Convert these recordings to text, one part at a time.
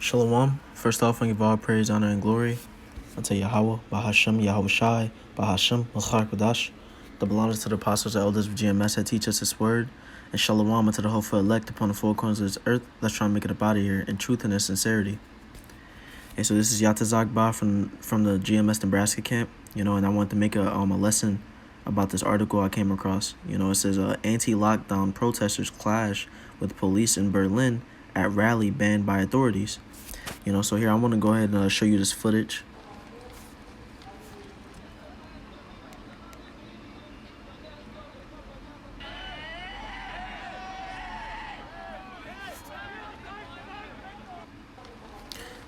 Shalom. First off, I give all praise, honor, and glory unto Yahweh, Bahashem, Yahweh Shai, Bahashem, Machar Kodash. The belongs to the apostles and elders of GMS that teach us His word. And Shalom unto the hopeful elect upon the four corners of this earth. Let's try and make it up out of here in truth and in sincerity. And so this is Yatazak Ba from the GMS Nebraska camp, and I want to make a lesson about this article I came across. It says anti-lockdown protesters clash with police in Berlin at rally banned by authorities. So here I want to go ahead and show you this footage.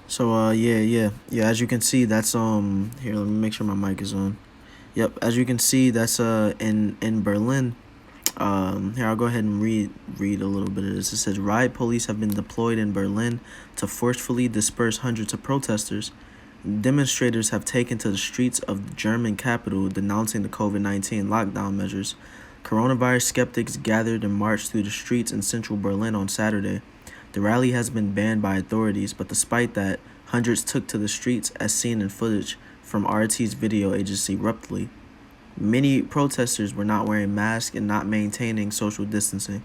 So yeah. As you can see, that's here. Let me make sure my mic is on. Yep. As you can see, that's in Berlin. Here I'll go ahead and read a little bit of this. It says riot police have been deployed in Berlin to forcefully disperse hundreds of protesters. Demonstrators have taken to the streets of the German capital denouncing the COVID-19 lockdown measures. Coronavirus skeptics gathered and marched through the streets in central Berlin on Saturday. The rally has been banned by authorities, but despite that, hundreds took to the streets as seen in footage from RT's video agency Ruptly. Many protesters were not wearing masks and not maintaining social distancing.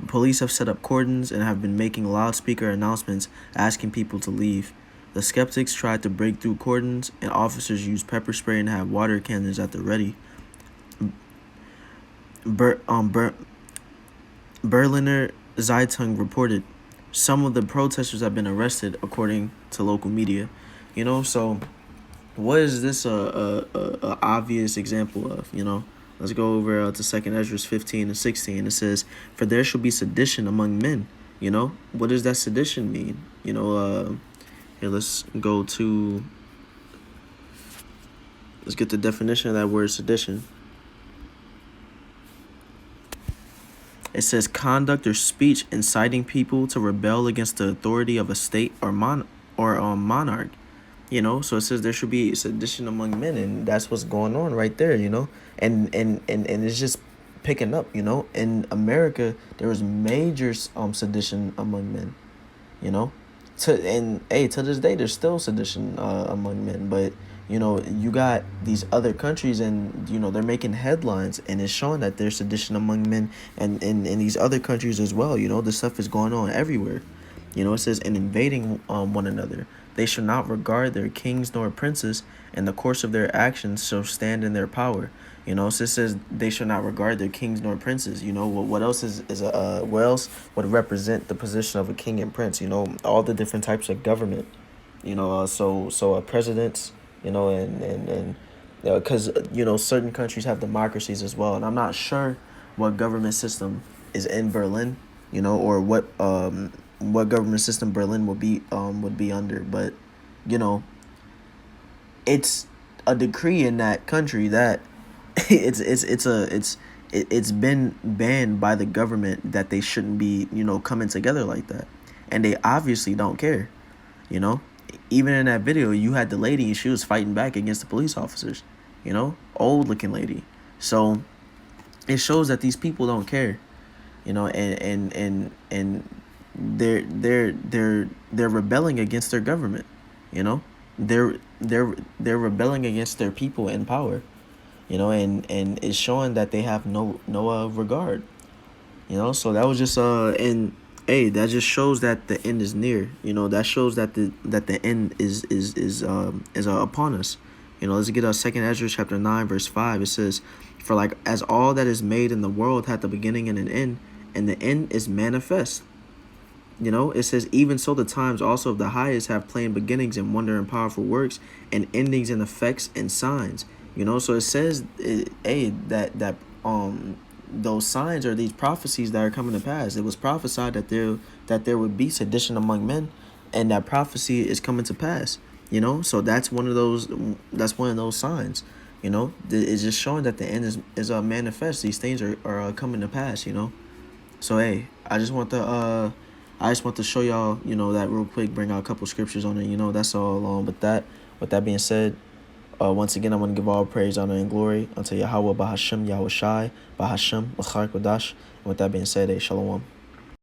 Police have set up cordons and have been making loudspeaker announcements asking people to leave. The skeptics tried to break through cordons, and officers used pepper spray and had water cannons at the ready. Berliner Zeitung reported some of the protesters have been arrested, according to local media. So what is this a obvious example of? Let's go over to 2 Ezra 15 and 16. It says, "For there shall be sedition among men." What does that sedition mean? Here, let's get the definition of that word sedition. It says conduct or speech inciting people to rebel against the authority of a state or monarch. So it says there should be sedition among men, and that's what's going on right there. And it's just picking up. In America there was major sedition among men. To this day there's still sedition among men, but you got these other countries, and they're making headlines, and it's showing that there's sedition among men, and in these other countries as well. This stuff is going on everywhere. It says, in invading one another, they shall not regard their kings nor princes, and the course of their actions shall stand in their power. So it says they shall not regard their kings nor princes. What else what else would represent the position of a king and prince? All the different types of government. So presidents. And because certain countries have democracies as well, and I'm not sure what government system is in Berlin, or what government system Berlin would be under, but it's a decree in that country that it's been banned by the government that they shouldn't be coming together like that, and they obviously don't care. Even in that video, you had the lady, and she was fighting back against the police officers. Old looking lady. So it shows that these people don't care. And they're rebelling against their government. They're rebelling against their people in power. And it's showing that they have no regard. So that was just that just shows that the end is near. That shows that the end is upon us. Let's get 2 Ezra chapter 9 verse 5. It says, "For like as all that is made in the world hath a beginning and an end, and the end is manifest." It says, "Even so the times also of the highest have plain beginnings and wonder and powerful works, and endings and effects and signs." So it says that those signs are these prophecies that are coming to pass. It was prophesied that there would be sedition among men, and that prophecy is coming to pass. So that's one of those signs. It's just showing that the end is manifest. These things are coming to pass. So I just want to show y'all that real quick, bring out a couple scriptures on it. That's all. With that being said, once again, I want to give all praise, honor, and glory unto Yahweh, Bahashem, Yahweh Shai, Bahashem, Machar Kodash. And with that being said, Shalom.